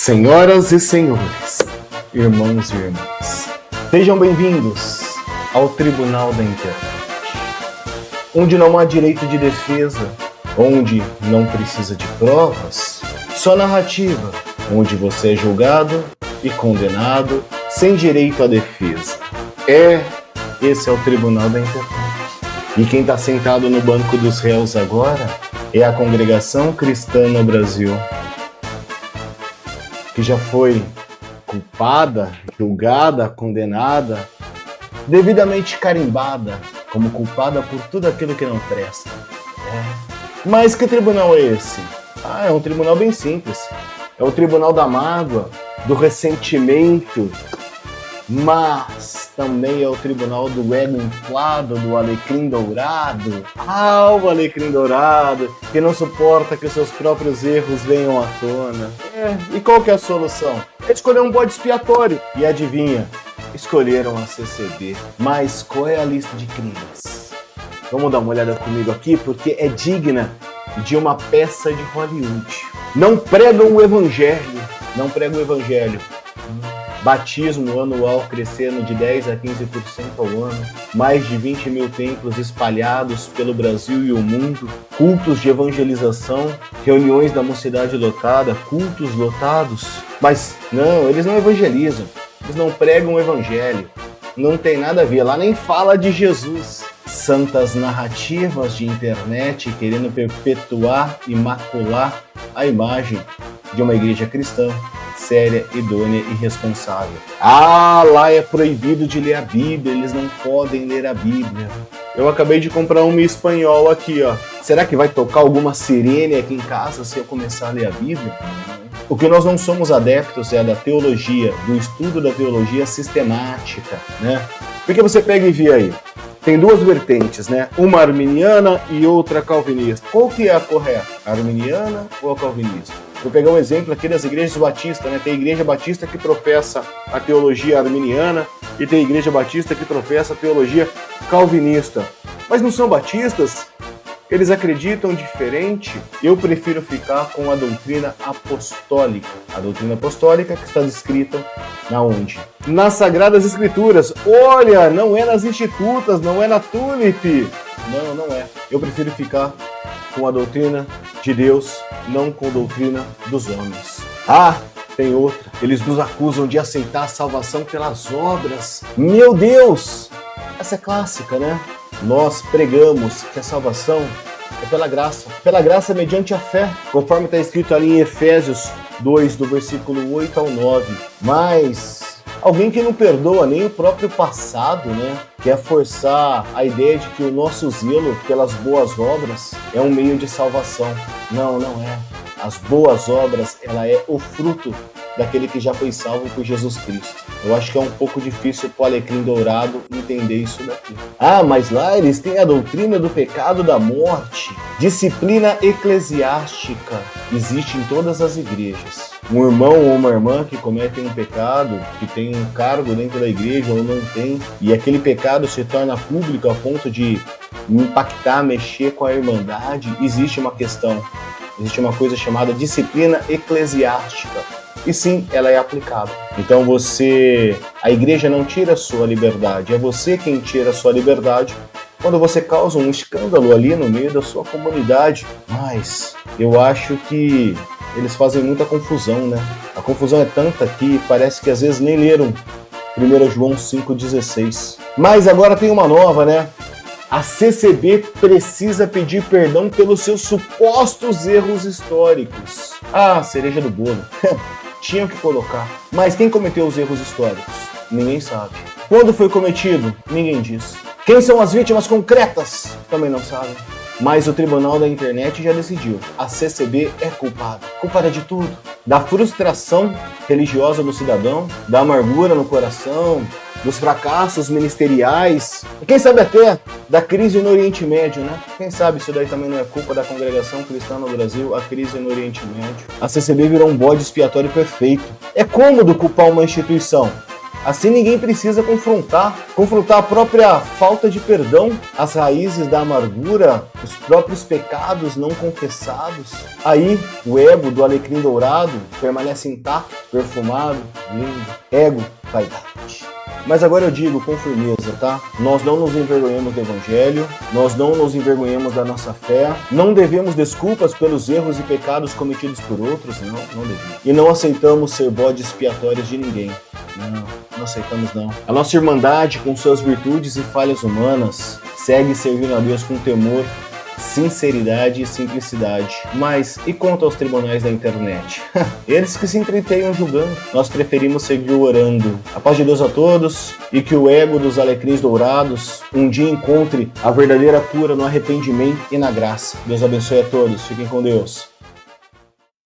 Senhoras e senhores, irmãos e irmãs, sejam bem-vindos ao Tribunal da Internet, onde não há direito de defesa, onde não precisa de provas, só narrativa, onde você é julgado e condenado sem direito à defesa. Esse é o Tribunal da Internet. E quem está sentado no banco dos réus agora é a Congregação Cristã no Brasil, que já foi culpada, julgada, condenada, devidamente carimbada como culpada por tudo aquilo que não presta. Mas que tribunal é esse? É um tribunal bem simples. É o tribunal da mágoa, do ressentimento, mas também é o tribunal do ego inflado, do alecrim dourado. O alecrim dourado, que não suporta que os seus próprios erros venham à tona. E qual que é a solução? É escolher um bode expiatório. E adivinha? Escolheram a CCB. Mas qual é a lista de crimes? Vamos dar uma olhada comigo aqui, porque é digna de uma peça de Hollywood. Não pregam o evangelho. Não pregam o evangelho. Batismo anual crescendo de 10% a 15% ao ano, mais de 20 mil templos espalhados pelo Brasil e o mundo, cultos de evangelização, reuniões da mocidade lotada, cultos lotados. Mas não, eles não evangelizam, eles não pregam o evangelho, não tem nada a ver, lá nem fala de Jesus. Santas narrativas de internet querendo perpetuar e macular a imagem de uma igreja cristã séria, idônea e responsável. Lá é proibido de ler a Bíblia, eles não podem ler a Bíblia. Eu acabei de comprar uma em espanhol aqui, ó. Será que vai tocar alguma sirene aqui em casa se eu começar a ler a Bíblia? O que nós não somos adeptos é da teologia, do estudo da teologia sistemática, né? Porque você pega e vê aí, tem duas vertentes, né? Uma arminiana e outra calvinista. Qual que é a correta? A arminiana ou a calvinista? Vou pegar um exemplo aqui das igrejas batistas, né? Tem a igreja batista que professa a teologia arminiana e tem a igreja batista que professa a teologia calvinista. Mas não são batistas? Eles acreditam diferente? Eu prefiro ficar com a doutrina apostólica. A doutrina apostólica que está descrita na onde? Nas Sagradas Escrituras. Olha, não é nas Institutas, não é na Tulip. Não é. Eu prefiro ficar com a doutrina de Deus, não com a doutrina dos homens. Tem outra. Eles nos acusam de aceitar a salvação pelas obras. Meu Deus! Essa é clássica, né? Nós pregamos que a salvação é pela graça mediante a fé, conforme está escrito ali em Efésios 2, do versículo 8 ao 9. Mas alguém que não perdoa nem o próprio passado, né? Quer forçar a ideia de que o nosso zelo pelas boas obras é um meio de salvação. Não é. As boas obras, ela é o fruto daquele que já foi salvo por Jesus Cristo. Eu acho que é um pouco difícil para o alecrim dourado entender isso daqui. Mas lá eles têm a doutrina do pecado da morte. Disciplina eclesiástica existe em todas as igrejas. Um irmão ou uma irmã que cometem um pecado, que tem um cargo dentro da igreja ou não tem, e aquele pecado se torna público a ponto de impactar, mexer com a irmandade, existe uma questão. Existe uma coisa chamada disciplina eclesiástica. E sim, ela é aplicável. Então a igreja não tira a sua liberdade, é você quem tira a sua liberdade quando você causa um escândalo ali no meio da sua comunidade. Mas eu acho que eles fazem muita confusão, né? A confusão é tanta que parece que às vezes nem leram 1 João 5,16. Mas agora tem uma nova, né? A CCB precisa pedir perdão pelos seus supostos erros históricos. Cereja do bolo. Tinham que colocar. Mas quem cometeu os erros históricos? Ninguém sabe. Quando foi cometido? Ninguém diz. Quem são as vítimas concretas? Também não sabem. Mas o Tribunal da Internet já decidiu. A CCB é culpada. Culpada de tudo. Da frustração religiosa do cidadão, da amargura no coração, dos fracassos ministeriais, e quem sabe até da crise no Oriente Médio, né? Quem sabe isso daí também não é culpa da Congregação Cristã no Brasil, a crise no Oriente Médio. A CCB virou um bode expiatório perfeito. É cômodo culpar uma instituição. Assim ninguém precisa confrontar a própria falta de perdão, as raízes da amargura, os próprios pecados não confessados. Aí o ego do alecrim dourado permanece intacto perfumado, lindo, ego, vaidade. Mas agora eu digo com firmeza, tá? Nós não nos envergonhamos do Evangelho, nós não nos envergonhamos da nossa fé, não devemos desculpas pelos erros e pecados cometidos por outros, não devemos. E não aceitamos ser bodes expiatórios de ninguém. Não aceitamos não. A nossa irmandade, com suas virtudes e falhas humanas, segue servindo a Deus com temor, sinceridade e simplicidade. Mas e quanto aos tribunais da internet? Eles que se entreteiam julgando. Nós preferimos seguir orando. A paz de Deus a todos e que o ego dos alecrins dourados um dia encontre a verdadeira cura no arrependimento e na graça. Deus abençoe a todos. Fiquem com Deus.